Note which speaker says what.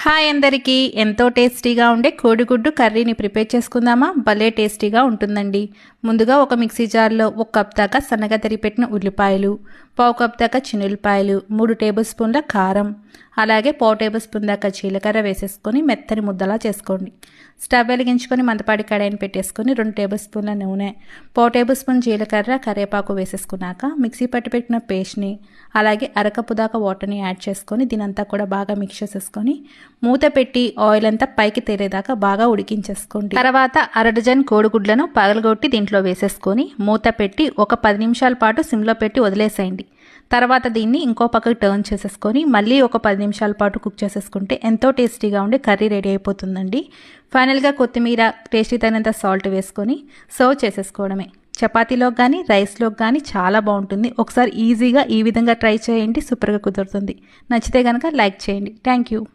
Speaker 1: Hi అందరికీ, ఎంతో టేస్టీగా ఉండే కోడిగుడ్డు కర్రీని ప్రిపేర్ చేసుకుందామా? భలే టేస్టీగా ఉంటుందండి. ముందుగా ఒక మిక్సీ జార్లో 1 కప్ దాకా సన్నగా తరిగిపెట్టిన ఉల్లిపాయలు, 1/2 కప్ దాకా చిన్నుల్లిపాయలు, 3 టేబుల్ స్పూన్ల కారం, అలాగే 1/2 టేబుల్ స్పూన్ దాకా జీలకర్ర వేసేసుకొని మెత్తని ముద్దలా చేసుకోండి. స్టవ్ వెలిగించుకొని మందపాటి కడాయిని పెట్టేసుకొని 2 టేబుల్ స్పూన్ల నూనె, 1/2 టేబుల్ స్పూన్ జీలకర్ర, కరివేపాకు వేసేసుకున్నాక మిక్సీ పట్టి పెట్టిన పేస్ట్ని, అలాగే అరకప్పు దాకా వాటర్ని యాడ్ చేసుకొని దీనంతా కూడా బాగా మిక్స్ చేసేసుకొని మూత పెట్టి ఆయిల్ అంతా పైకి తేలేదాకా బాగా ఉడికించేసుకోండి. తర్వాత 1/2 డజన్ కోడిగుడ్లను పగలగొట్టి దీంట్లో వేసేసుకొని మూత పెట్టి ఒక 10 నిమిషాల పాటు సిమ్లో పెట్టి వదిలేసేయండి. తర్వాత దీన్ని ఇంకో పక్కకి టర్న్ చేసేసుకొని మళ్ళీ ఒక 10 నిమిషాల పాటు కుక్ చేసేసుకుంటే ఎంతో టేస్టీగా ఉండే కర్రీ రెడీ అయిపోతుందండి. ఫైనల్గా కొత్తిమీర, టేస్టీ తగినంత సాల్ట్ వేసుకొని సర్వ్ చేసేసుకోవడమే. చపాతీలోకి కానీ రైస్లోకి కానీ చాలా బాగుంటుంది. ఒకసారి ఈజీగా ఈ విధంగా ట్రై చేయండి, సూపర్గా కుదురుతుంది. నచ్చితే కనుక లైక్ చేయండి. Thank you.